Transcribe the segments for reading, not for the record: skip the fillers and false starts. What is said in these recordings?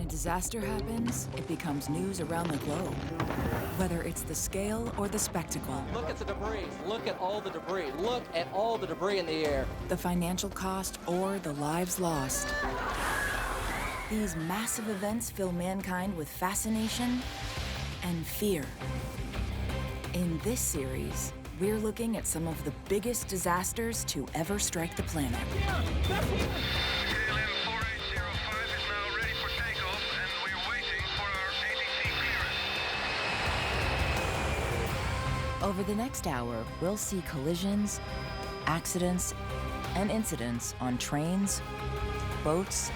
disaster happens, it becomes news around the globe. Whether it's the scale or the spectacle. Look at the debris. Look at all the debris. Look at all the debris in the air. The financial cost or the lives lost. These massive events fill mankind with fascination and fear. In this series, we're looking at some of the biggest disasters to ever strike the planet. Over the next hour, we'll see collisions, accidents, and incidents on trains, boats,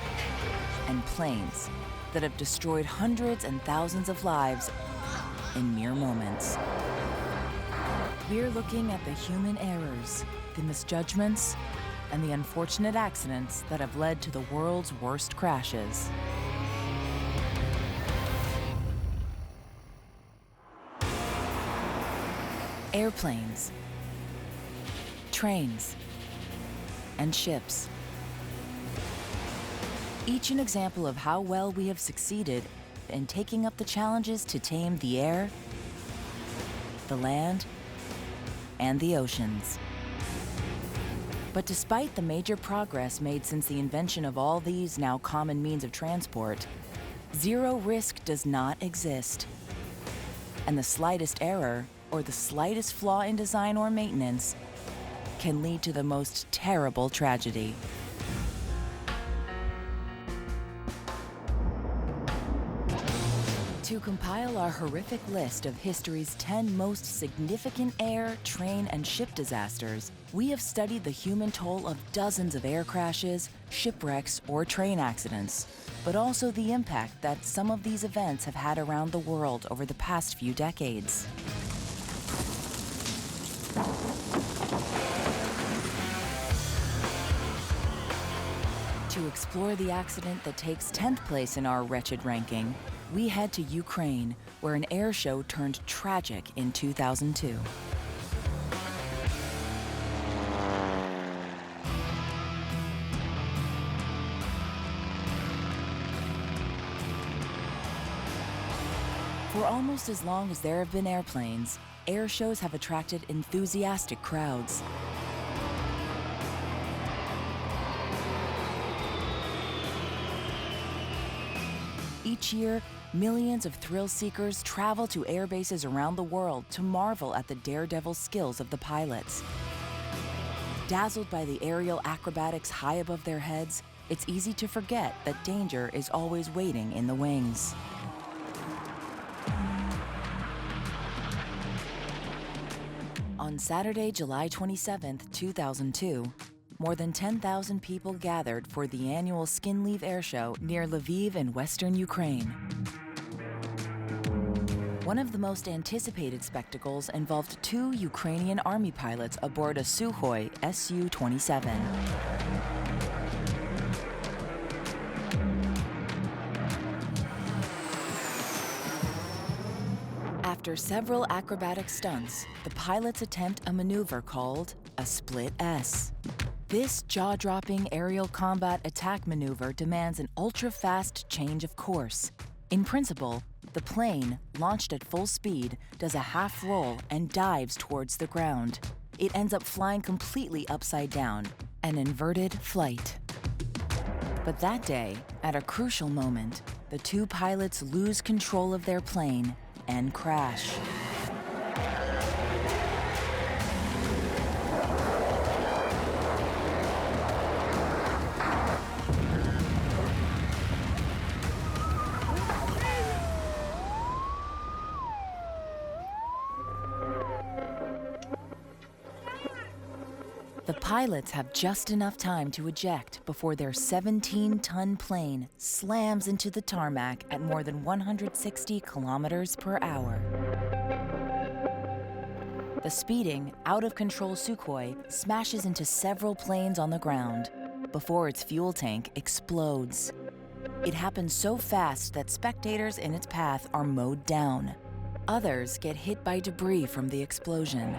and planes that have destroyed hundreds and thousands of lives in mere moments. We're looking at the human errors, the misjudgments, and the unfortunate accidents that have led to the world's worst crashes. Airplanes, trains, and ships. Each an example of how well we have succeeded in taking up the challenges to tame the air, the land, and the oceans. But despite the major progress made since the invention of all these now common means of transport, zero risk does not exist. And the slightest error or the slightest flaw in design or maintenance can lead to the most terrible tragedy. To compile our horrific list of history's 10 most significant air, train, and ship disasters, we have studied the human toll of dozens of air crashes, shipwrecks, or train accidents, but also the impact that some of these events have had around the world over the past few decades. To explore the accident that takes 10th place in our wretched ranking, we head to Ukraine, where an air show turned tragic in 2002. For almost as long as there have been airplanes, air shows have attracted enthusiastic crowds. Each year, millions of thrill seekers travel to air bases around the world to marvel at the daredevil skills of the pilots. Dazzled by the aerial acrobatics high above their heads, it's easy to forget that danger is always waiting in the wings. On Saturday, July 27, 2002, more than 10,000 people gathered for the annual Skin Leave Air Show near Lviv in western Ukraine. One of the most anticipated spectacles involved 2 Ukrainian army pilots aboard a Sukhoi Su-27. After several acrobatic stunts, the pilots attempt a maneuver called a split S. This jaw-dropping aerial combat attack maneuver demands an ultra-fast change of course. In principle, the plane, launched at full speed, does a half roll and dives towards the ground. It ends up flying completely upside down, an inverted flight. But that day, at a crucial moment, the 2 pilots lose control of their plane and crash. The pilots have just enough time to eject before their 17-ton plane slams into the tarmac at more than 160 kilometers per hour. The speeding, out-of-control Sukhoi smashes into several planes on the ground before its fuel tank explodes. It happens so fast that spectators in its path are mowed down. Others get hit by debris from the explosion.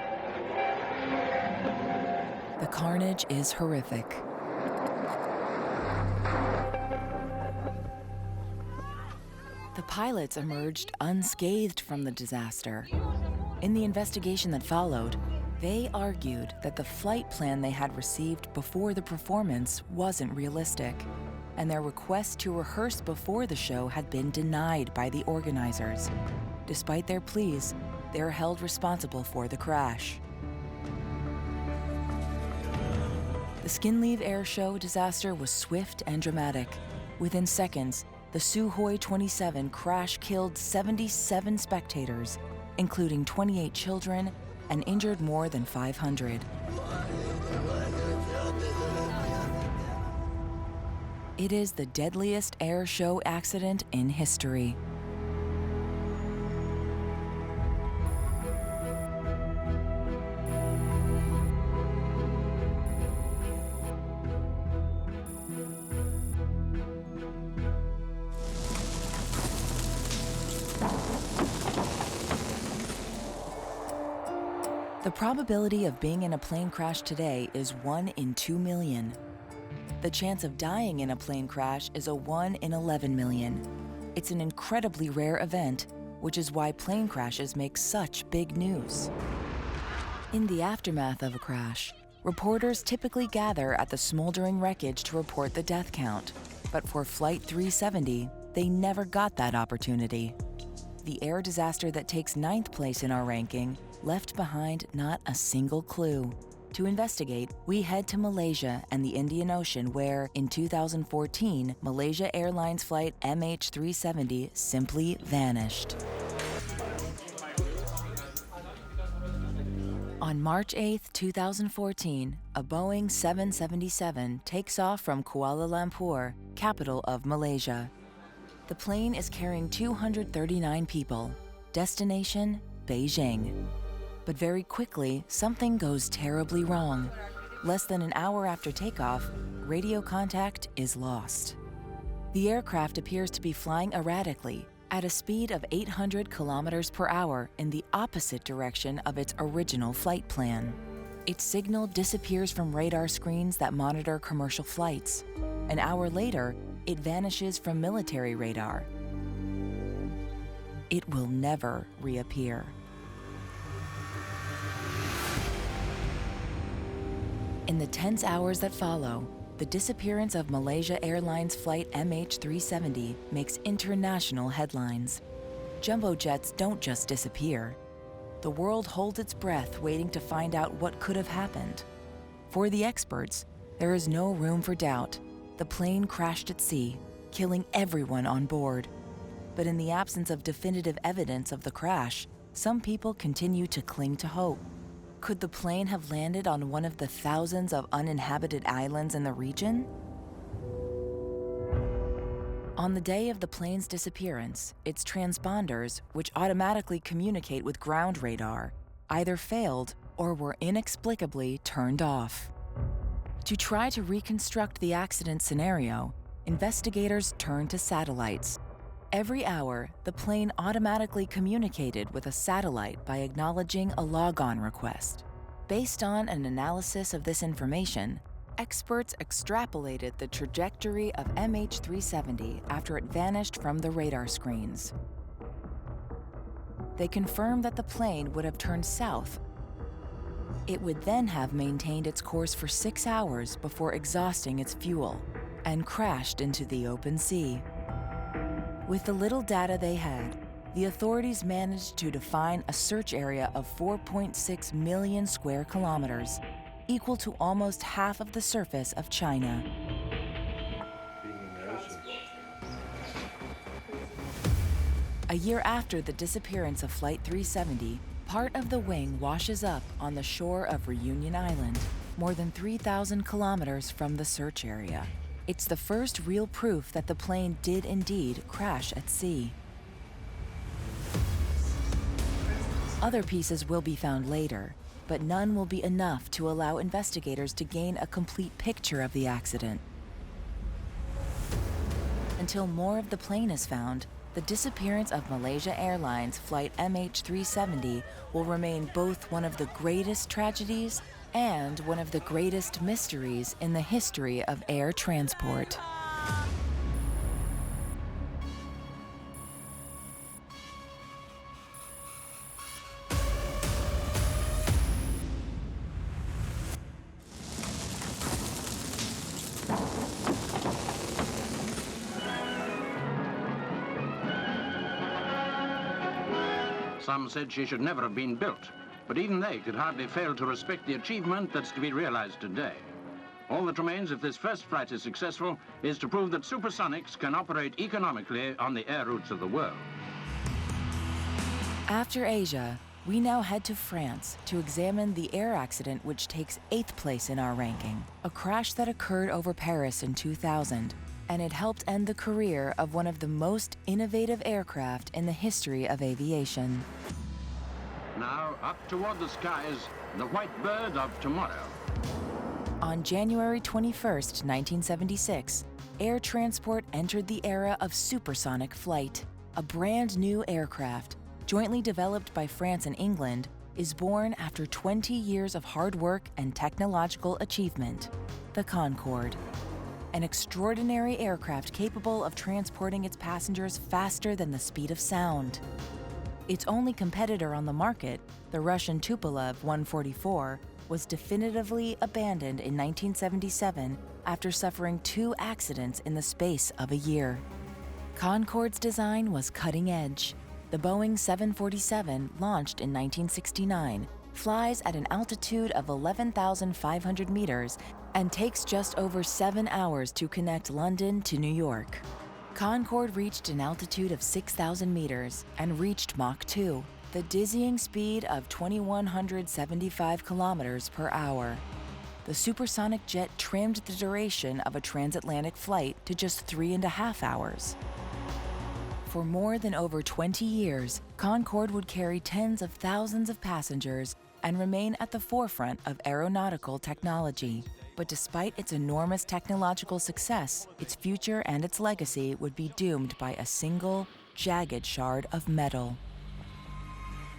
The carnage is horrific. The pilots emerged unscathed from the disaster. In the investigation that followed, they argued that the flight plan they had received before the performance wasn't realistic, and their request to rehearse before the show had been denied by the organizers. Despite their pleas, they are held responsible for the crash. The Skinleaf Air Show disaster was swift and dramatic. Within seconds, the Sukhoi 27 crash killed 77 spectators, including 28 children, and injured more than 500. It is the deadliest air show accident in history. The probability of being in a plane crash today is 1 in 2 million. The chance of dying in a plane crash is a 1 in 11 million. It's an incredibly rare event, which is why plane crashes make such big news. In the aftermath of a crash, reporters typically gather at the smoldering wreckage to report the death count. But for Flight 370, they never got that opportunity. The air disaster that takes 9th place in our ranking left behind not a single clue. To investigate, we head to Malaysia and the Indian Ocean where, in 2014, Malaysia Airlines flight MH370 simply vanished. On March 8, 2014, a Boeing 777 takes off from Kuala Lumpur, capital of Malaysia. The plane is carrying 239 people. Destination, Beijing. But very quickly, something goes terribly wrong. Less than an hour after takeoff, radio contact is lost. The aircraft appears to be flying erratically at a speed of 800 kilometers per hour in the opposite direction of its original flight plan. Its signal disappears from radar screens that monitor commercial flights. An hour later, it vanishes from military radar. It will never reappear. In the tense hours that follow, the disappearance of Malaysia Airlines flight MH370 makes international headlines. Jumbo jets don't just disappear. The world holds its breath waiting to find out what could have happened. For the experts, there is no room for doubt. The plane crashed at sea, killing everyone on board. But in the absence of definitive evidence of the crash, some people continue to cling to hope. Could the plane have landed on one of the thousands of uninhabited islands in the region? On the day of the plane's disappearance, its transponders, which automatically communicate with ground radar, either failed or were inexplicably turned off. To try to reconstruct the accident scenario, investigators turned to satellites. Every hour, the plane automatically communicated with a satellite by acknowledging a logon request. Based on an analysis of this information, experts extrapolated the trajectory of MH370 after it vanished from the radar screens. They confirmed that the plane would have turned south. It would then have maintained its course for 6 hours before exhausting its fuel and crashed into the open sea. With the little data they had, the authorities managed to define a search area of 4.6 million square kilometers, equal to almost half of the surface of China. A year after the disappearance of Flight 370, part of the wing washes up on the shore of Reunion Island, more than 3,000 kilometers from the search area. It's the first real proof that the plane did indeed crash at sea. Other pieces will be found later, but none will be enough to allow investigators to gain a complete picture of the accident. Until more of the plane is found, the disappearance of Malaysia Airlines flight MH370 will remain both one of the greatest tragedies and one of the greatest mysteries in the history of air transport. Some said she should never have been built, but even they could hardly fail to respect the achievement that's to be realized today. All that remains if this first flight is successful is to prove that supersonics can operate economically on the air routes of the world. After Asia, we now head to France to examine the air accident which takes 8th place in our ranking, a crash that occurred over Paris in 2000, and it helped end the career of one of the most innovative aircraft in the history of aviation. Now, up toward the skies, the white bird of tomorrow. On January 21st, 1976, air transport entered the era of supersonic flight. A brand new aircraft, jointly developed by France and England, is born after 20 years of hard work and technological achievement, the Concorde. An extraordinary aircraft capable of transporting its passengers faster than the speed of sound. Its only competitor on the market, the Russian Tupolev 144, was definitively abandoned in 1977 after suffering 2 accidents in the space of a year. Concorde's design was cutting edge. The Boeing 747, launched in 1969, flies at an altitude of 11,500 meters and takes just over 7 hours to connect London to New York. Concorde reached an altitude of 6,000 meters and reached Mach 2, the dizzying speed of 2,175 kilometers per hour. The supersonic jet trimmed the duration of a transatlantic flight to just 3.5 hours. For more than over 20 years, Concorde would carry tens of thousands of passengers and remain at the forefront of aeronautical technology. But despite its enormous technological success, its future and its legacy would be doomed by a single, jagged shard of metal.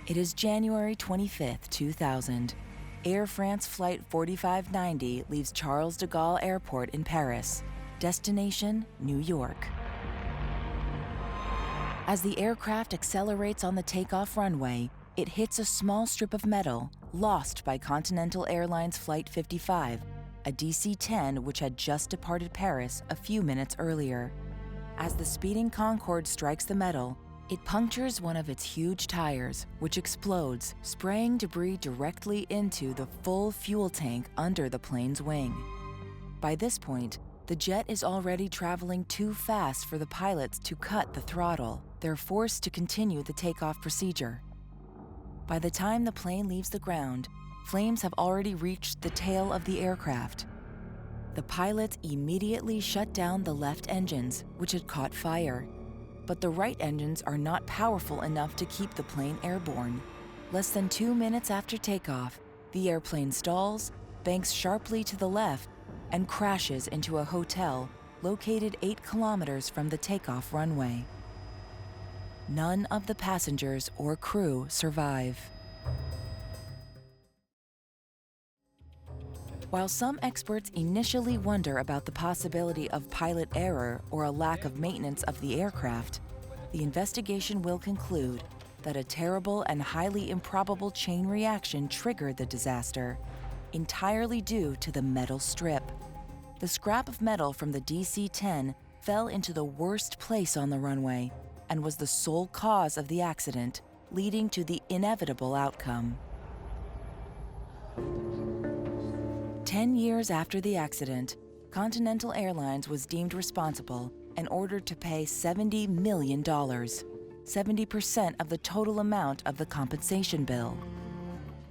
It is January 25, 2000. Air France Flight 4590 leaves Charles de Gaulle Airport in Paris. Destination, New York. As the aircraft accelerates on the takeoff runway, it hits a small strip of metal lost by Continental Airlines Flight 55, a DC-10 which had just departed Paris a few minutes earlier. As the speeding Concorde strikes the metal, it punctures one of its huge tires, which explodes, spraying debris directly into the full fuel tank under the plane's wing. By this point, the jet is already traveling too fast for the pilots to cut the throttle. They're forced to continue the takeoff procedure. By the time the plane leaves the ground, flames have already reached the tail of the aircraft. The pilots immediately shut down the left engines, which had caught fire. But the right engines are not powerful enough to keep the plane airborne. Less than 2 minutes after takeoff, the airplane stalls, banks sharply to the left, and crashes into a hotel located 8 kilometers from the takeoff runway. None of the passengers or crew survive. While some experts initially wonder about the possibility of pilot error or a lack of maintenance of the aircraft, the investigation will conclude that a terrible and highly improbable chain reaction triggered the disaster, entirely due to the metal strip. The scrap of metal from the DC-10 fell into the worst place on the runway and was the sole cause of the accident, leading to the inevitable outcome. 10 years after the accident, Continental Airlines was deemed responsible and ordered to pay $70 million, 70% of the total amount of the compensation bill.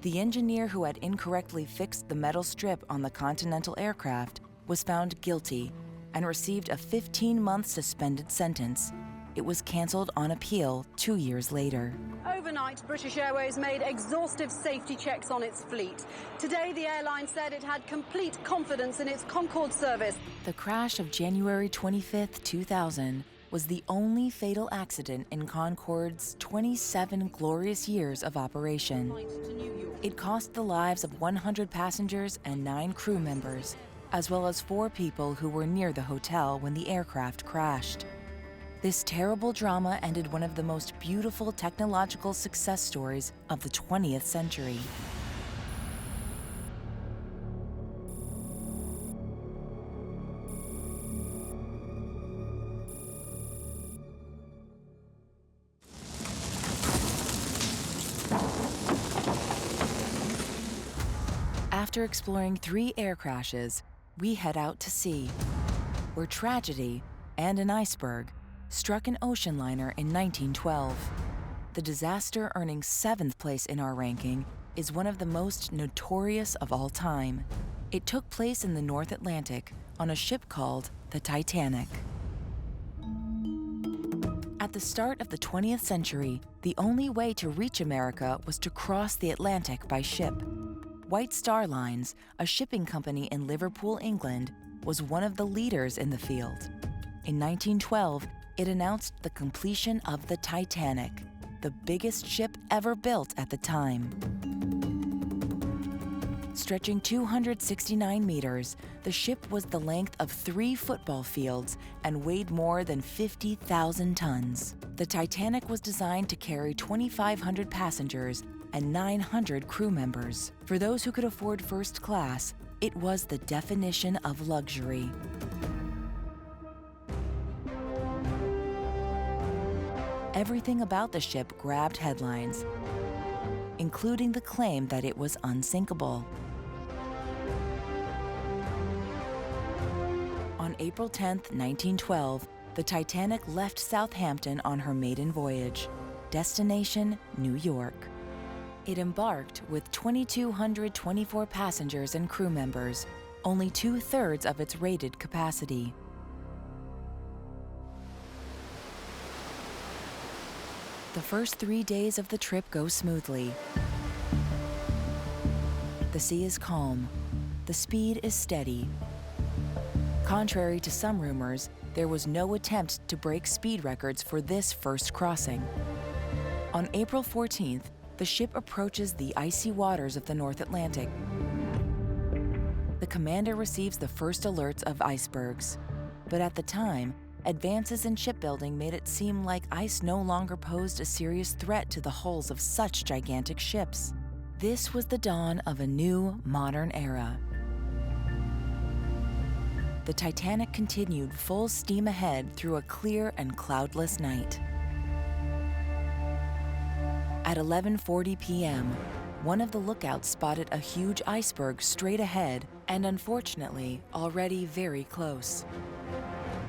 The engineer who had incorrectly fixed the metal strip on the Continental aircraft was found guilty and received a 15-month suspended sentence. It was canceled on appeal 2 years later. Overnight, British Airways made exhaustive safety checks on its fleet. Today, the airline said it had complete confidence in its Concorde service. The crash of January 25, 2000 was the only fatal accident in Concorde's 27 glorious years of operation. It cost the lives of 100 passengers and 9 crew members, as well as 4 people who were near the hotel when the aircraft crashed. This terrible drama ended one of the most beautiful technological success stories of the 20th century. After exploring 3 air crashes, we head out to sea, where tragedy and an iceberg struck an ocean liner in 1912. The disaster, earning 7th place in our ranking, is one of the most notorious of all time. It took place in the North Atlantic on a ship called the Titanic. At the start of the 20th century, the only way to reach America was to cross the Atlantic by ship. White Star Lines, a shipping company in Liverpool, England, was one of the leaders in the field. In 1912, it announced the completion of the Titanic, the biggest ship ever built at the time. Stretching 269 meters, the ship was the length of 3 football fields and weighed more than 50,000 tons. The Titanic was designed to carry 2,500 passengers and 900 crew members. For those who could afford first class, it was the definition of luxury. Everything about the ship grabbed headlines, including the claim that it was unsinkable. On April 10, 1912, the Titanic left Southampton on her maiden voyage. Destination, New York. It embarked with 2,224 passengers and crew members, only 2/3 of its rated capacity. The first 3 days of the trip go smoothly. The sea is calm. The speed is steady. Contrary to some rumors, there was no attempt to break speed records for this first crossing. On April 14th, the ship approaches the icy waters of the North Atlantic. The commander receives the first alerts of icebergs, but at the time, advances in shipbuilding made it seem like ice no longer posed a serious threat to the hulls of such gigantic ships. This was the dawn of a new, modern era. The Titanic continued full steam ahead through a clear and cloudless night. At 11:40 p.m., one of the lookouts spotted a huge iceberg straight ahead and, unfortunately, already very close.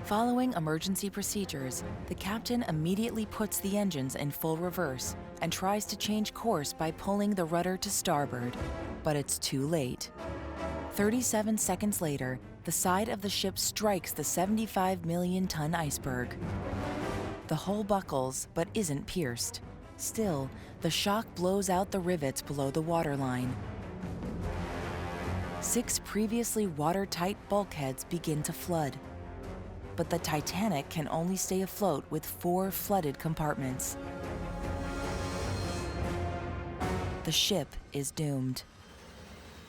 Following emergency procedures, the captain immediately puts the engines in full reverse and tries to change course by pulling the rudder to starboard, but it's too late. 37 seconds later, the side of the ship strikes the 75 million ton iceberg. The hull buckles but isn't pierced. Still, the shock blows out the rivets below the waterline. 6 previously watertight bulkheads begin to flood. But the Titanic can only stay afloat with 4 flooded compartments. The ship is doomed.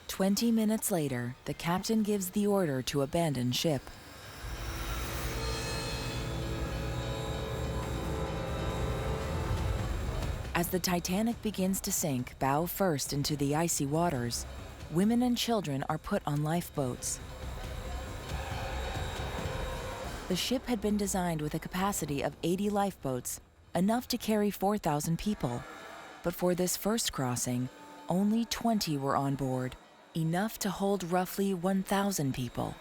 20 minutes later, the captain gives the order to abandon ship. As the Titanic begins to sink bow first into the icy waters, women and children are put on lifeboats. The ship had been designed with a capacity of 80 lifeboats, enough to carry 4,000 people. But for this first crossing, only 20 were on board, enough to hold roughly 1,000 people.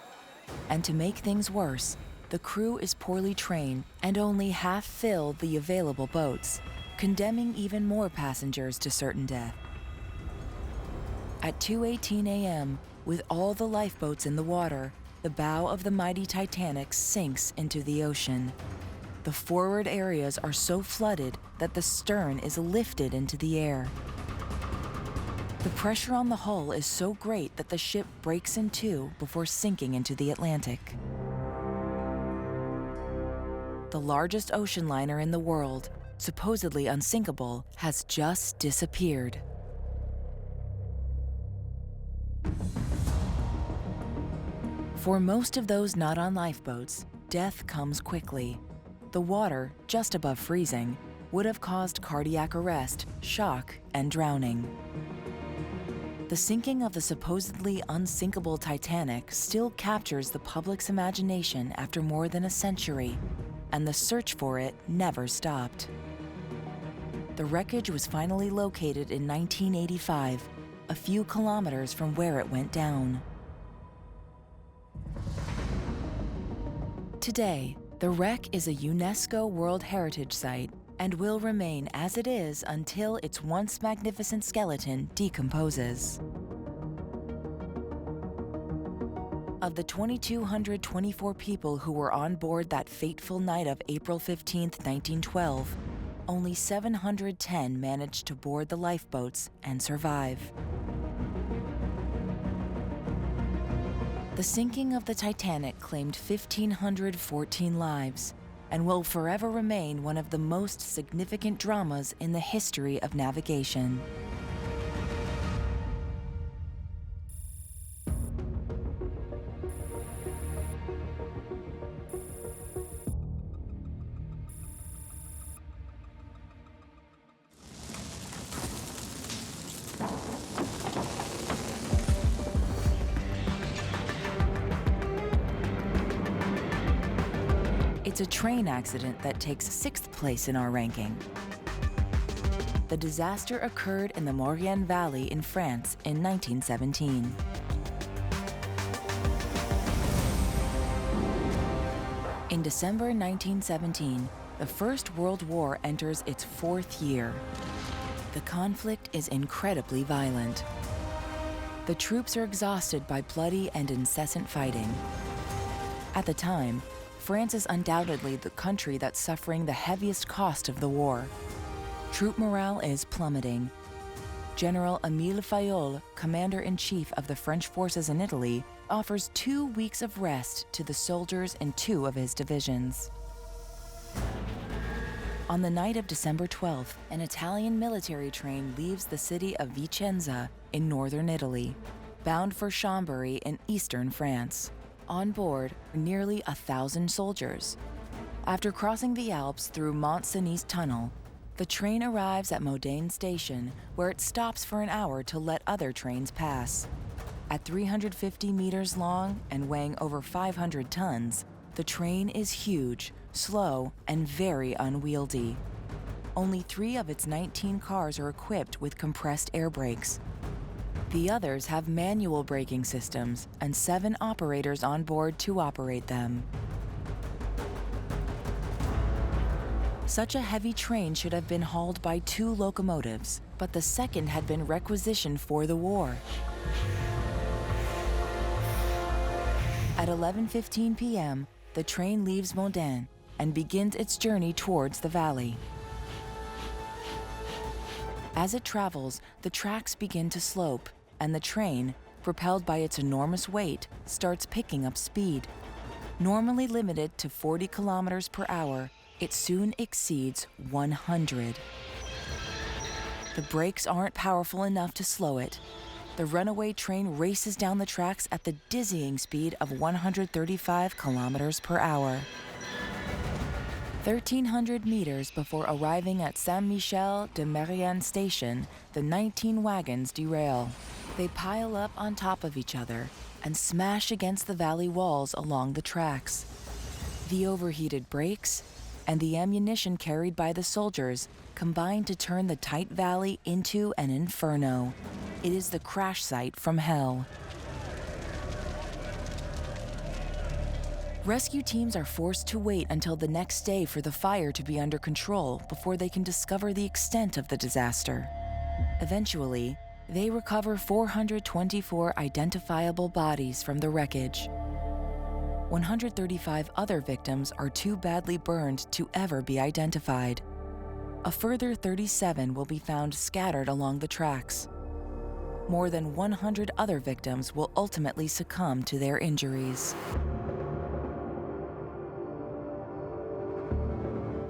And to make things worse, the crew is poorly trained and only half fill the available boats, condemning even more passengers to certain death. At 2:18 a.m., with all the lifeboats in the water, the bow of the mighty Titanic sinks into the ocean. The forward areas are so flooded that the stern is lifted into the air. The pressure on the hull is so great that the ship breaks in 2 before sinking into the Atlantic. The largest ocean liner in the world, supposedly unsinkable, has just disappeared. For most of those not on lifeboats, death comes quickly. The water, just above freezing, would have caused cardiac arrest, shock, and drowning. The sinking of the supposedly unsinkable Titanic still captures the public's imagination after more than a century, and the search for it never stopped. The wreckage was finally located in 1985, a few kilometers from where it went down. Today, the wreck is a UNESCO World Heritage Site and will remain as it is until its once magnificent skeleton decomposes. Of the 2,224 people who were on board that fateful night of April 15, 1912, only 710 managed to board the lifeboats and survive. The sinking of the Titanic claimed 1,514 lives and will forever remain one of the most significant dramas in the history of navigation. It's a train accident that takes 6th place in our ranking. The disaster occurred in the Maurienne Valley in France in 1917. In December 1917, the First World War enters its 4th year. The conflict is incredibly violent. The troops are exhausted by bloody and incessant fighting. At the time, France is undoubtedly the country that's suffering the heaviest cost of the war. Troop morale is plummeting. General Émile Fayolle, commander-in-chief of the French forces in Italy, offers 2 weeks of rest to the soldiers in 2 of his divisions. On the night of December 12th, an Italian military train leaves the city of Vicenza in northern Italy, bound for Chambéry in eastern France. On board, nearly 1,000 soldiers. After crossing the Alps through Mont-Cenis Tunnel, the train arrives at Modane Station, where it stops for an hour to let other trains pass. At 350 meters long and weighing over 500 tons, the train is huge, slow, and very unwieldy. Only 3 of its 19 cars are equipped with compressed air brakes. The others have manual braking systems and 7 operators on board to operate them. Such a heavy train should have been hauled by 2 locomotives, but the second had been requisitioned for the war. At 11:15 p.m., the train leaves Modane and begins its journey towards the valley. As it travels, the tracks begin to slope, and the train, propelled by its enormous weight, starts picking up speed. Normally limited to 40 kilometers per hour, it soon exceeds 100. The brakes aren't powerful enough to slow it. The runaway train races down the tracks at the dizzying speed of 135 kilometers per hour. 1,300 meters before arriving at Saint-Michel-de-Marienne station, the 19 wagons derail. They pile up on top of each other and smash against the valley walls along the tracks. The overheated brakes and the ammunition carried by the soldiers combine to turn the tight valley into an inferno. It is the crash site from hell. Rescue teams are forced to wait until the next day for the fire to be under control before they can discover the extent of the disaster. Eventually, they recover 424 identifiable bodies from the wreckage. 135 other victims are too badly burned to ever be identified. A further 37 will be found scattered along the tracks. More than 100 other victims will ultimately succumb to their injuries.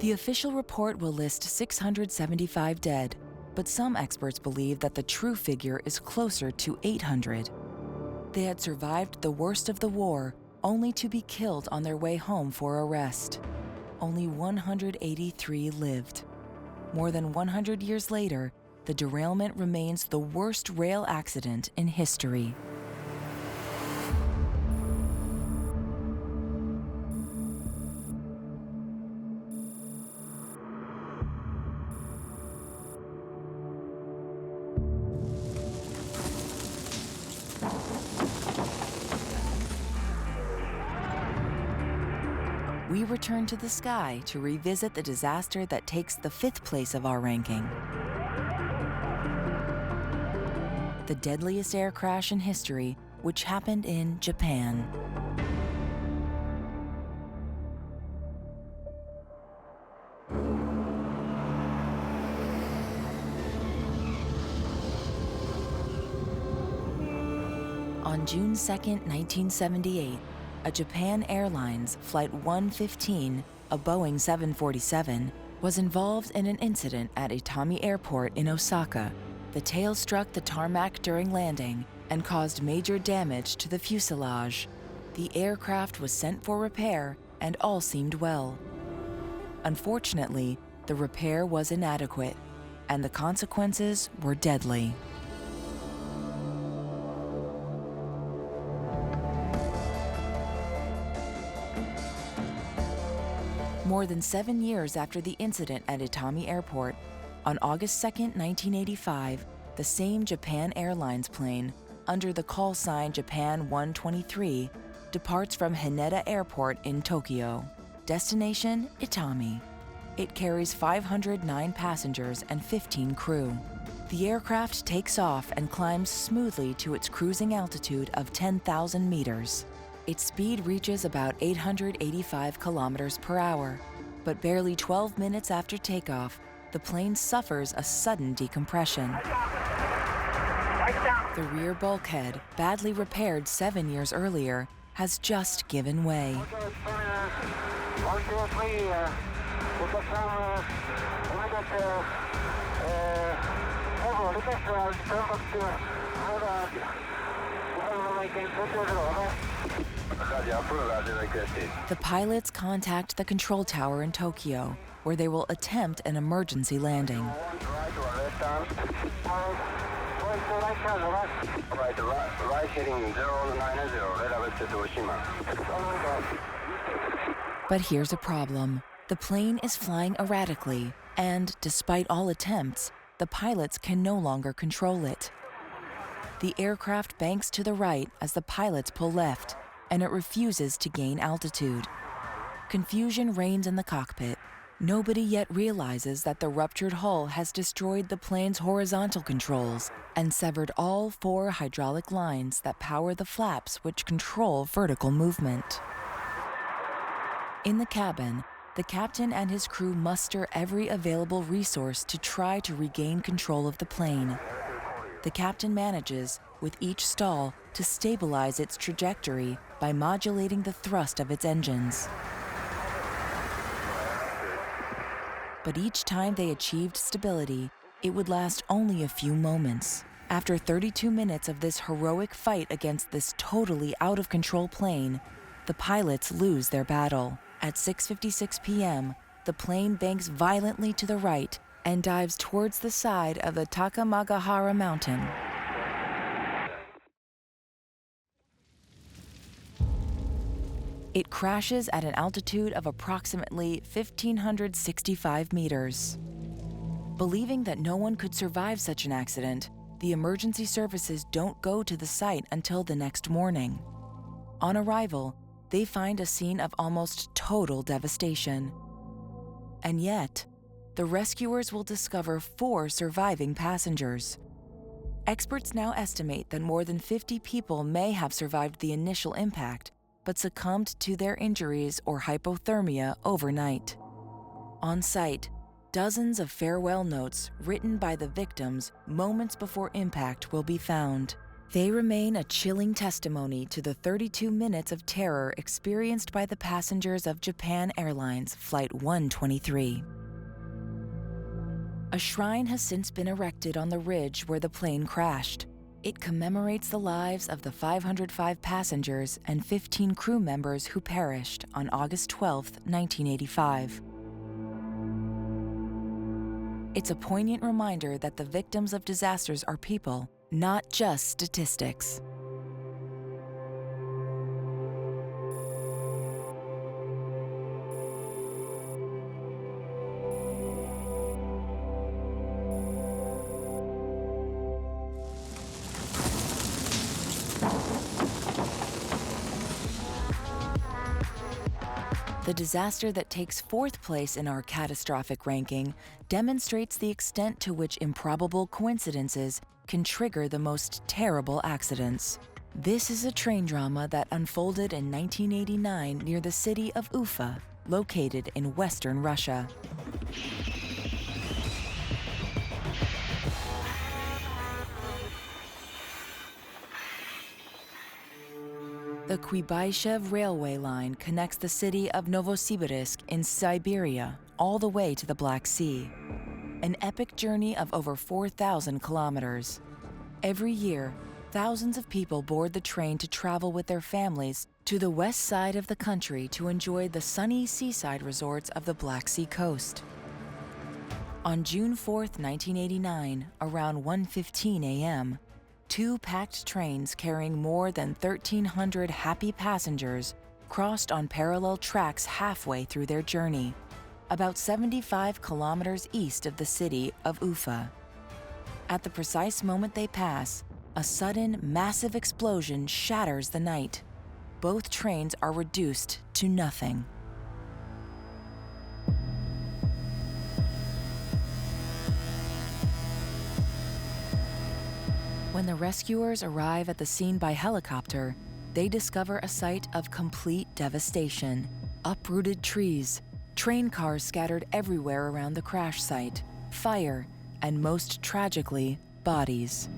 The official report will list 675 dead, but some experts believe that the true figure is closer to 800. They had survived the worst of the war, only to be killed on their way home for a rest. Only 183 lived. More than 100 years later, the derailment remains the worst rail accident in history. we return to the sky to revisit the disaster that takes the 5th place of our ranking. The deadliest air crash in history, which happened in Japan. On June 2, 1978, a Japan Airlines Flight 115, a Boeing 747, was involved in an incident at Itami Airport in Osaka. The tail struck the tarmac during landing and caused major damage to the fuselage. The aircraft was sent for repair and all seemed well. Unfortunately, the repair was inadequate, and the consequences were deadly. More than 7 years after the incident at Itami Airport, on August 2, 1985, the same Japan Airlines plane, under the call sign Japan 123, departs from Haneda Airport in Tokyo. Destination, Itami. It carries 509 passengers and 15 crew. The aircraft takes off and climbs smoothly to its cruising altitude of 10,000 meters. Its speed reaches about 885 kilometers per hour, but barely 12 minutes after takeoff, the plane suffers a sudden decompression. The rear bulkhead, badly repaired 7 years earlier, has just given way. The pilots contact the control tower in Tokyo, where they will attempt an emergency landing. But here's a problem. The plane is flying erratically, and despite all attempts, the pilots can no longer control it. The aircraft banks to the right as the pilots pull left, and it refuses to gain altitude. Confusion reigns in the cockpit. Nobody yet realizes that the ruptured hull has destroyed the plane's horizontal controls and severed all 4 hydraulic lines that power the flaps which control vertical movement. In the cabin, the captain and his crew muster every available resource to try to regain control of the plane. The captain manages, with each stall, to stabilize its trajectory by modulating the thrust of its engines. But each time they achieved stability, it would last only a few moments. After 32 minutes of this heroic fight against this totally out-of-control plane, the pilots lose their battle. At 6:56 p.m., the plane banks violently to the right and dives towards the side of the Takamagahara mountain. It crashes at an altitude of approximately 1,565 meters. Believing that no one could survive such an accident, the emergency services don't go to the site until the next morning. On arrival, they find a scene of almost total devastation. And yet, the rescuers will discover 4 surviving passengers. Experts now estimate that more than 50 people may have survived the initial impact, but succumbed to their injuries or hypothermia overnight. On site, dozens of farewell notes written by the victims moments before impact will be found. They remain a chilling testimony to the 32 minutes of terror experienced by the passengers of Japan Airlines Flight 123. A shrine has since been erected on the ridge where the plane crashed. It commemorates the lives of the 505 passengers and 15 crew members who perished on August 12, 1985. It's a poignant reminder that the victims of disasters are people, not just statistics. The disaster that takes fourth place in our catastrophic ranking demonstrates the extent to which improbable coincidences can trigger the most terrible accidents. This is a train drama that unfolded in 1989 near the city of Ufa, located in western Russia. The Kuibychev railway line connects the city of Novosibirsk in Siberia all the way to the Black Sea, an epic journey of over 4,000 kilometers. Every year, thousands of people board the train to travel with their families to the west side of the country to enjoy the sunny seaside resorts of the Black Sea coast. On June 4, 1989, around 1:15 a.m., two packed trains carrying more than 1,300 happy passengers crossed on parallel tracks halfway through their journey, about 75 kilometers east of the city of Ufa. At the precise moment they pass, a sudden, massive explosion shatters the night. Both trains are reduced to nothing. When the rescuers arrive at the scene by helicopter, they discover a site of complete devastation. Uprooted trees, train cars scattered everywhere around the crash site, fire, and most tragically, bodies.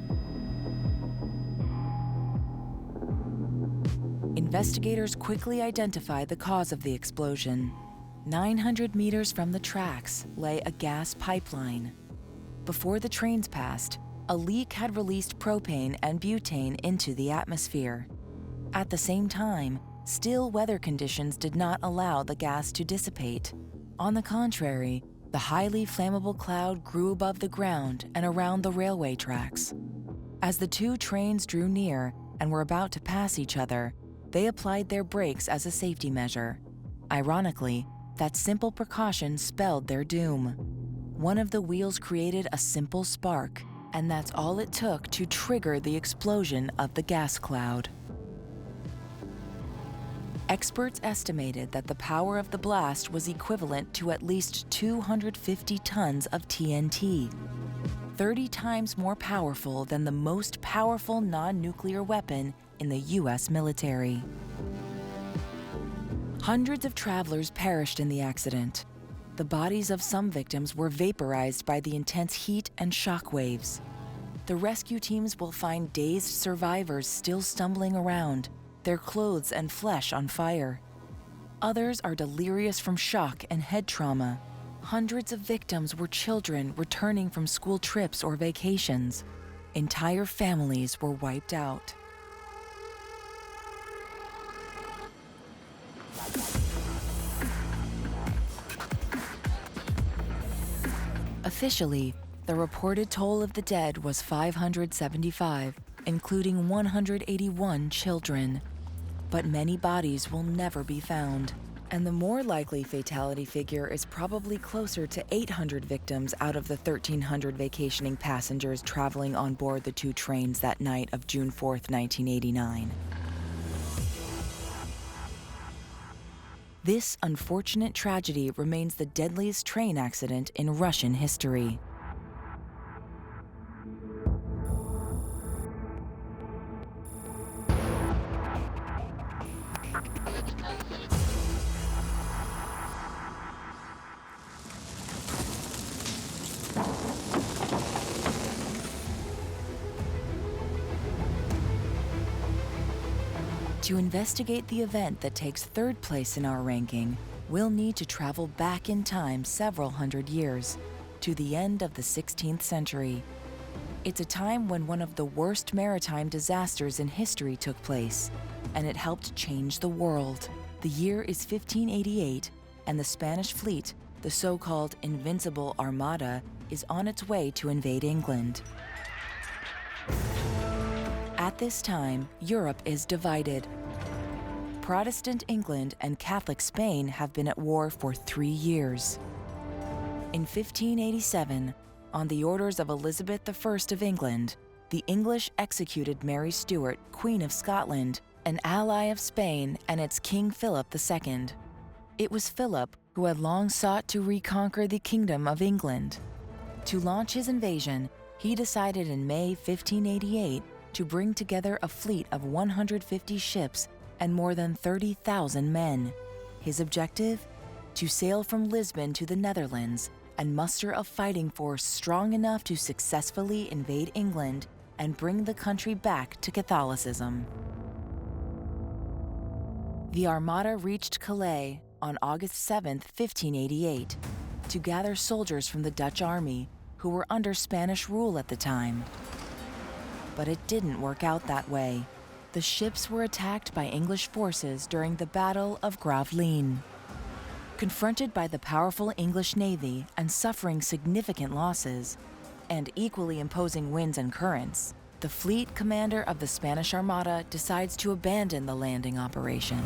Investigators quickly identified the cause of the explosion. 900 meters from the tracks lay a gas pipeline. Before the trains passed, a leak had released propane and butane into the atmosphere. At the same time, still weather conditions did not allow the gas to dissipate. On the contrary, the highly flammable cloud grew above the ground and around the railway tracks. As the two trains drew near and were about to pass each other, they applied their brakes as a safety measure. Ironically, that simple precaution spelled their doom. One of the wheels created a simple spark, and that's all it took to trigger the explosion of the gas cloud. Experts estimated that the power of the blast was equivalent to at least 250 tons of TNT, 30 times more powerful than the most powerful non-nuclear weapon in the US military. Hundreds of travelers perished in the accident. The bodies of some victims were vaporized by the intense heat and shock waves. The rescue teams will find dazed survivors still stumbling around, their clothes and flesh on fire. Others are delirious from shock and head trauma. Hundreds of victims were children returning from school trips or vacations. Entire families were wiped out. Officially, the reported toll of the dead was 575, including 181 children. But many bodies will never be found. And the more likely fatality figure is probably closer to 800 victims out of the 1,300 vacationing passengers traveling on board the two trains that night of June 4th, 1989. This unfortunate tragedy remains the deadliest train accident in Russian history. To investigate the event that takes third place in our ranking, we'll need to travel back in time several hundred years, to the end of the 16th century. It's a time when one of the worst maritime disasters in history took place, and it helped change the world. The year is 1588, and the Spanish fleet, the so-called Invincible Armada, is on its way to invade England. At this time, Europe is divided. Protestant England and Catholic Spain have been at war for 3 years. In 1587, on the orders of Elizabeth I of England, the English executed Mary Stuart, Queen of Scotland, an ally of Spain and its King Philip II. It was Philip who had long sought to reconquer the Kingdom of England. To launch his invasion, he decided in May 1588 to bring together a fleet of 150 ships and more than 30,000 men. His objective? To sail from Lisbon to the Netherlands and muster a fighting force strong enough to successfully invade England and bring the country back to Catholicism. The Armada reached Calais on August 7, 1588, to gather soldiers from the Dutch army who were under Spanish rule at the time. But it didn't work out that way. The ships were attacked by English forces during the Battle of Gravelines. Confronted by the powerful English navy and suffering significant losses, and equally imposing winds and currents, the fleet commander of the Spanish Armada decides to abandon the landing operation.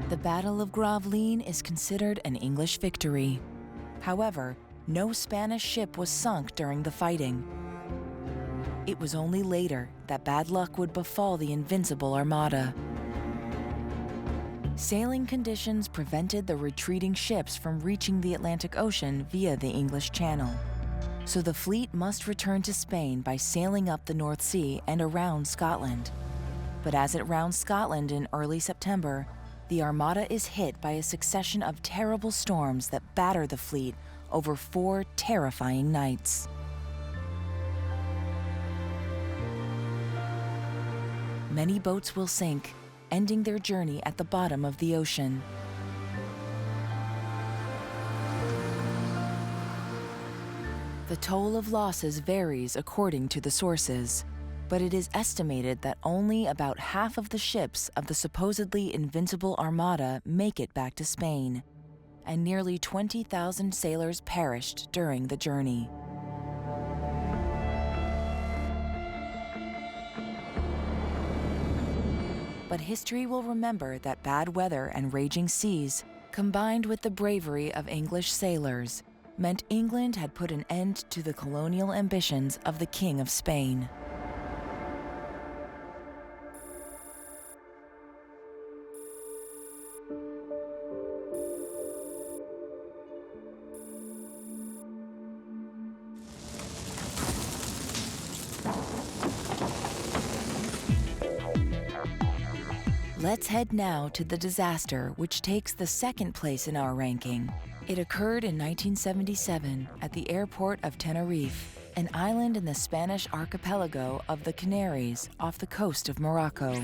The Battle of Gravelines is considered an English victory. However, no Spanish ship was sunk during the fighting. It was only later that bad luck would befall the invincible Armada. Sailing conditions prevented the retreating ships from reaching the Atlantic Ocean via the English Channel. So the fleet must return to Spain by sailing up the North Sea and around Scotland. But as it rounds Scotland in early September, the Armada is hit by a succession of terrible storms that batter the fleet over 4 terrifying nights. Many boats will sink, ending their journey at the bottom of the ocean. The toll of losses varies according to the sources, but it is estimated that only about half of the ships of the supposedly invincible Armada make it back to Spain, and nearly 20,000 sailors perished during the journey. But history will remember that bad weather and raging seas, combined with the bravery of English sailors, meant England had put an end to the colonial ambitions of the King of Spain. Let's head now to the disaster which takes the second place in our ranking. It occurred in 1977 at the airport of Tenerife, an island in the Spanish archipelago of the Canaries off the coast of Morocco.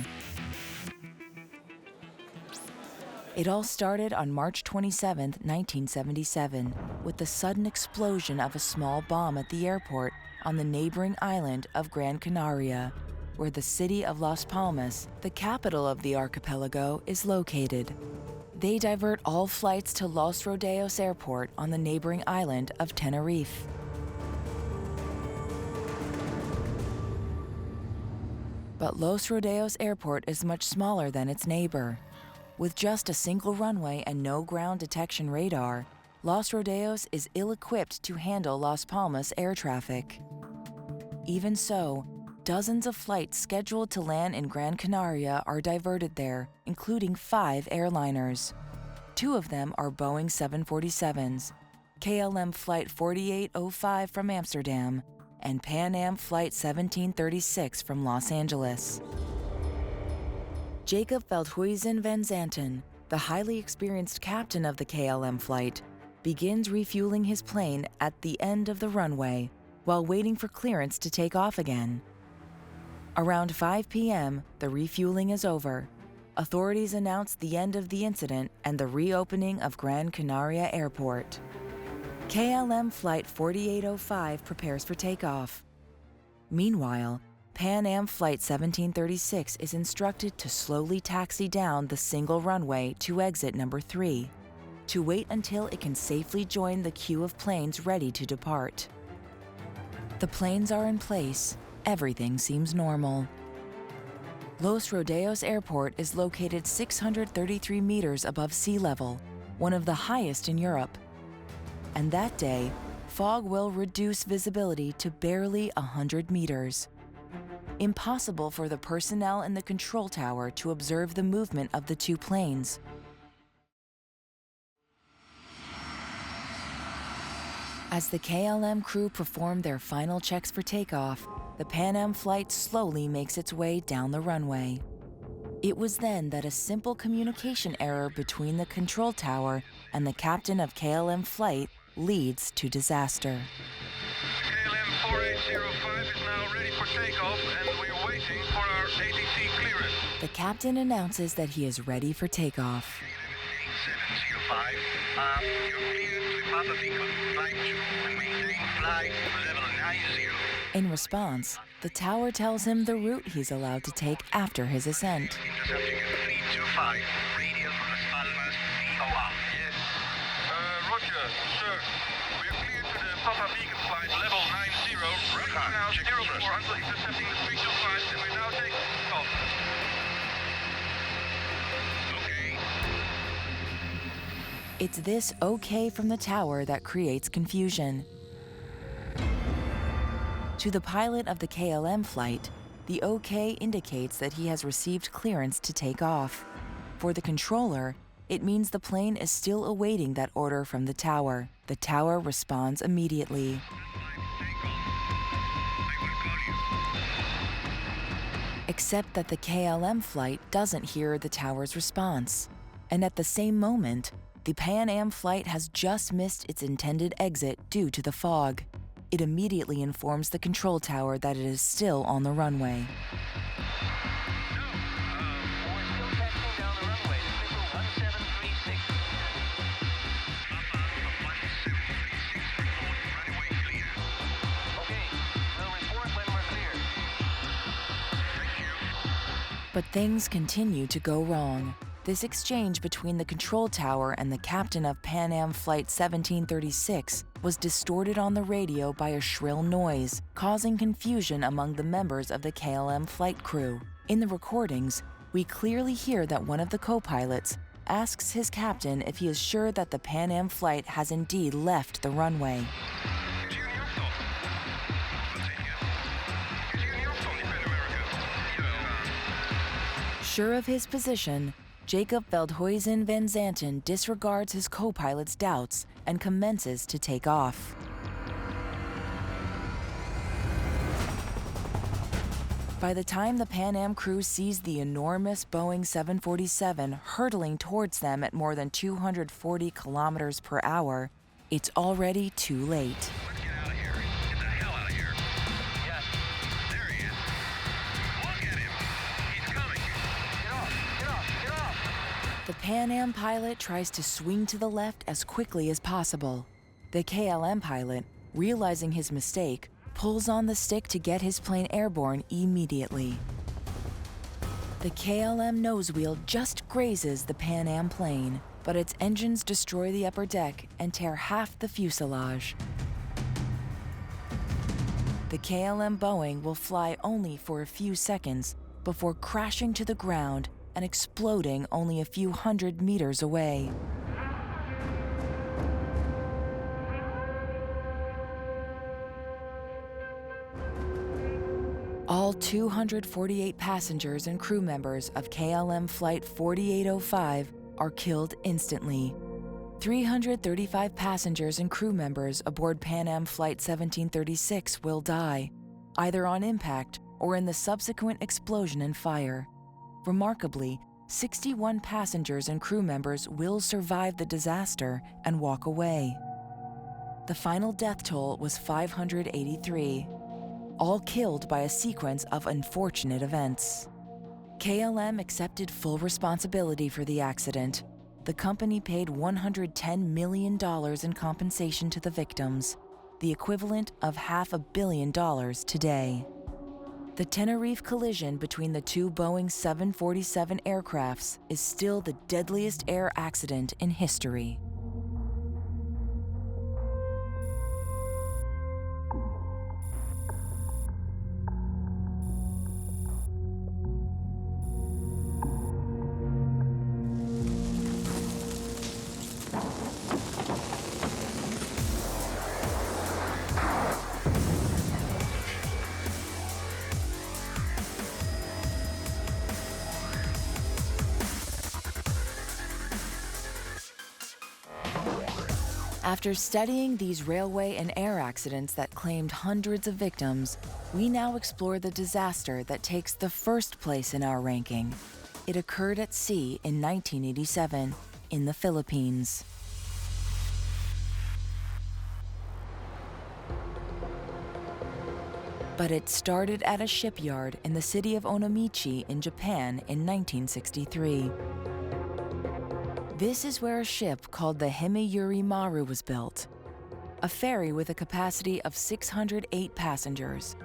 It all started on March 27, 1977, with the sudden explosion of a small bomb at the airport on the neighboring island of Gran Canaria, where the city of Las Palmas, the capital of the archipelago, is located. They divert all flights to Los Rodeos Airport on the neighboring island of Tenerife. But Los Rodeos Airport is much smaller than its neighbor. With just a single runway and no ground detection radar, Los Rodeos is ill-equipped to handle Las Palmas air traffic. Even so, dozens of flights scheduled to land in Gran Canaria are diverted there, including 5 airliners. 2 of them are Boeing 747s, KLM Flight 4805 from Amsterdam, and Pan Am Flight 1736 from Los Angeles. Jacob Veldhuizen van Zanten, the highly experienced captain of the KLM flight, begins refueling his plane at the end of the runway while waiting for clearance to take off again. Around 5 p.m., the refueling is over. Authorities announce the end of the incident and the reopening of Gran Canaria Airport. KLM Flight 4805 prepares for takeoff. Meanwhile, Pan Am Flight 1736 is instructed to slowly taxi down the single runway to exit number 3, to wait until it can safely join the queue of planes ready to depart. The planes are in place. Everything seems normal. Los Rodeos Airport is located 633 meters above sea level, one of the highest in Europe. And that day, fog will reduce visibility to barely 100 meters. Impossible for the personnel in the control tower to observe the movement of the two planes. As the KLM crew perform their final checks for takeoff, the Pan Am flight slowly makes its way down the runway. It was then that a simple communication error between the control tower and the captain of KLM flight leads to disaster. KLM 4805 is now ready for takeoff, and we're waiting for our ATC clearance. The captain announces that he is ready for takeoff. KLM 705, you're cleared to Papa Beacon, flight 2, and maintain flight level 90. In response, the tower tells him the route he's allowed to take after his ascent. Intercepting at 325, radial from Las Palmas, VOR. Yes. Roger, sir. We're cleared to the Papa Beacon flight level 90. Right now, 04 until intercepting the 325, and we're now taking off. Okay. It's this okay from the tower that creates confusion. To the pilot of the KLM flight, the OK indicates that he has received clearance to take off. For the controller, it means the plane is still awaiting that order from the tower. The tower responds immediately. Except that the KLM flight doesn't hear the tower's response. And at the same moment, the Pan Am flight has just missed its intended exit due to the fog. It immediately informs the control tower that it is still on the runway. We're still testing down the runway. Signal 1736. Papa 1736, report runway clear. Okay, we'll report when we're clear. Thank you. But things continue to go wrong. This exchange between the control tower and the captain of Pan Am Flight 1736 was distorted on the radio by a shrill noise, causing confusion among the members of the KLM flight crew. In the recordings, we clearly hear that one of the co-pilots asks his captain if he is sure that the Pan Am flight has indeed left the runway. Sure of his position, Jacob Veldhuizen van Zanten disregards his co-pilot's doubts and commences to take off. By the time the Pan Am crew sees the enormous Boeing 747 hurtling towards them at more than 240 kilometers per hour, it's already too late. Let's get out of here. Get the hell out of here. Yes. There he is. Look at him. He's coming. Get off. Get off. Get off. The Pan Am pilot tries to swing to the left as quickly as possible. The KLM pilot, realizing his mistake, pulls on the stick to get his plane airborne immediately. The KLM nose wheel just grazes the Pan Am plane, but its engines destroy the upper deck and tear half the fuselage. The KLM Boeing will fly only for a few seconds before crashing to the ground and exploding only a few hundred meters away. All 248 passengers and crew members of KLM Flight 4805 are killed instantly. 335 passengers and crew members aboard Pan Am Flight 1736 will die, either on impact or in the subsequent explosion and fire. Remarkably, 61 passengers and crew members will survive the disaster and walk away. The final death toll was 583. All killed by a sequence of unfortunate events. KLM accepted full responsibility for the accident. The company paid $110 million in compensation to the victims, the equivalent of $500 million today. The Tenerife collision between the two Boeing 747 aircrafts is still the deadliest air accident in history. After studying these railway and air accidents that claimed hundreds of victims, we now explore the disaster that takes the first place in our ranking. It occurred at sea in 1987 in the Philippines. But it started at a shipyard in the city of Onomichi in Japan in 1963. This is where a ship called the Himeyuri Maru was built, a ferry with a capacity of 608 passengers.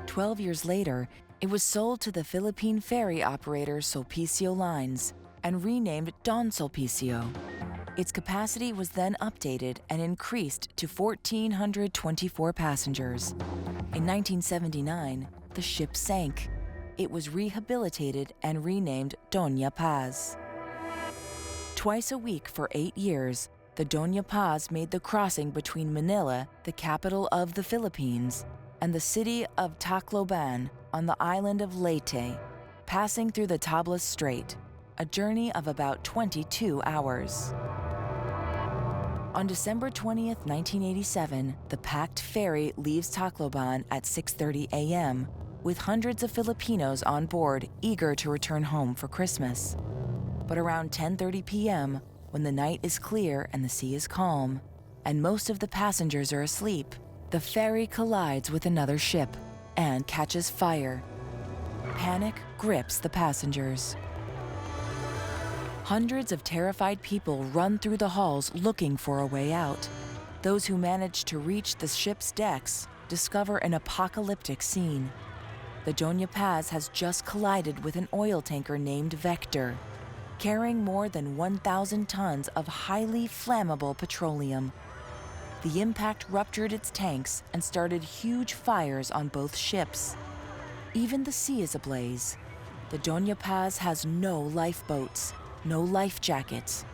12 years later, it was sold to the Philippine ferry operator Sulpicio Lines and renamed Don Sulpicio. Its capacity was then updated and increased to 1,424 passengers. In 1979, the ship sank. It was rehabilitated and renamed Dona Paz. Twice a week for 8 years, the Dona Paz made the crossing between Manila, the capital of the Philippines, and the city of Tacloban on the island of Leyte, passing through the Tablas Strait, a journey of about 22 hours. On December 20th, 1987, the packed ferry leaves Tacloban at 6:30 a.m., with hundreds of Filipinos on board eager to return home for Christmas. But around 10:30 p.m., when the night is clear and the sea is calm, and most of the passengers are asleep, the ferry collides with another ship and catches fire. Panic grips the passengers. Hundreds of terrified people run through the halls looking for a way out. Those who manage to reach the ship's decks discover an apocalyptic scene. The Dona Paz has just collided with an oil tanker named Vector, carrying more than 1,000 tons of highly flammable petroleum. The impact ruptured its tanks and started huge fires on both ships. Even the sea is ablaze. The Dona Paz has no lifeboats, no life jackets.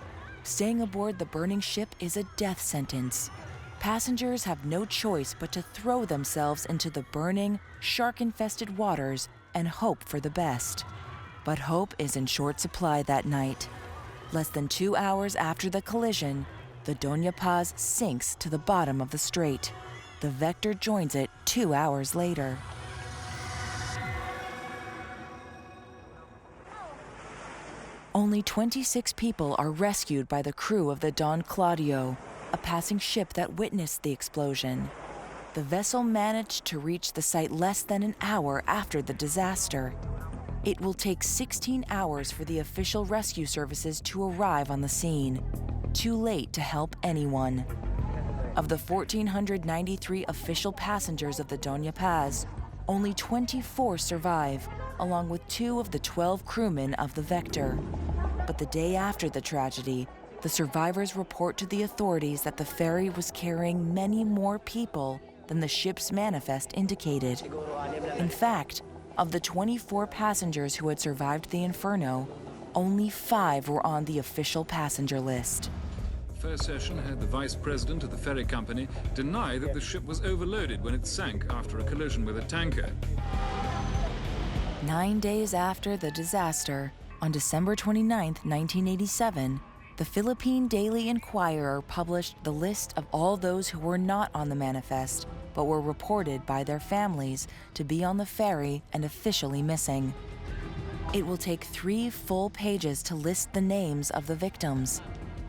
Staying aboard the burning ship is a death sentence. Passengers have no choice but to throw themselves into the burning, shark-infested waters and hope for the best. But hope is in short supply that night. Less than 2 hours after the collision, the Dona Paz sinks to the bottom of the strait. The Vector joins it 2 hours later. Only 26 people are rescued by the crew of the Don Claudio, a passing ship that witnessed the explosion. The vessel managed to reach the site less than an hour after the disaster. It will take 16 hours for the official rescue services to arrive on the scene. Too late to help anyone. Of the 1,493 official passengers of the Dona Paz, only 24 survive, along with 2 of the 12 crewmen of the Vector. But the day after the tragedy, the survivors report to the authorities that the ferry was carrying many more people than the ship's manifest indicated. In fact, of the 24 passengers who had survived the inferno, only 5 were on the official passenger list. First session had the vice president of the ferry company deny that the ship was overloaded when it sank after a collision with a tanker. 9 days after the disaster, on December 29, 1987, the Philippine Daily Inquirer published the list of all those who were not on the manifest, but were reported by their families to be on the ferry and officially missing. It will take 3 full pages to list the names of the victims,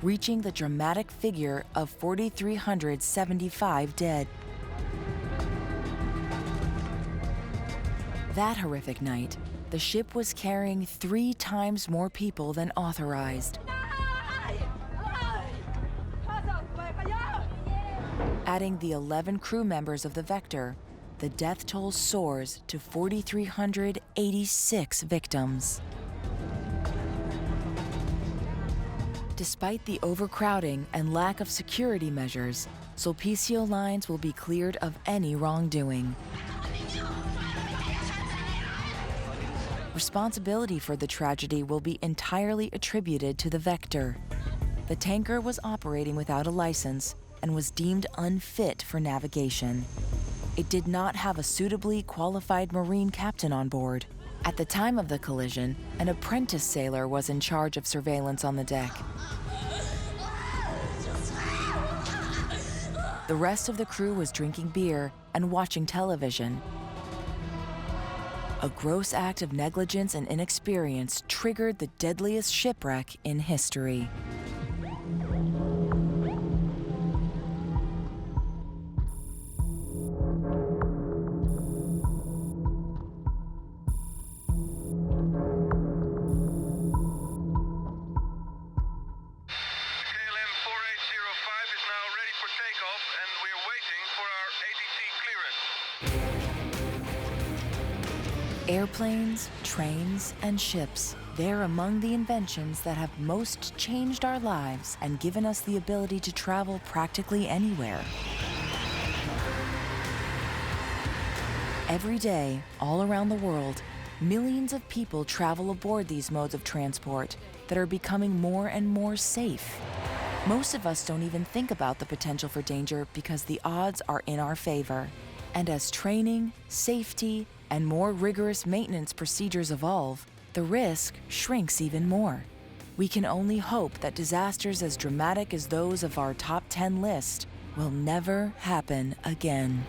reaching the dramatic figure of 4,375 dead. That horrific night, the ship was carrying 3 times more people than authorized. Adding the 11 crew members of the Vector, the death toll soars to 4,386 victims. Despite the overcrowding and lack of security measures, Sulpicio Lines will be cleared of any wrongdoing. Responsibility for the tragedy will be entirely attributed to the Vector. The tanker was operating without a license and was deemed unfit for navigation. It did not have a suitably qualified marine captain on board. At the time of the collision, an apprentice sailor was in charge of surveillance on the deck. The rest of the crew was drinking beer and watching television. A gross act of negligence and inexperience triggered the deadliest shipwreck in history. Airplanes, trains, and ships, they're among the inventions that have most changed our lives and given us the ability to travel practically anywhere. Every day, all around the world, millions of people travel aboard these modes of transport that are becoming more and more safe. Most of us don't even think about the potential for danger because the odds are in our favor. And as training, safety, and more rigorous maintenance procedures evolve, the risk shrinks even more. We can only hope that disasters as dramatic as those of our top 10 list will never happen again.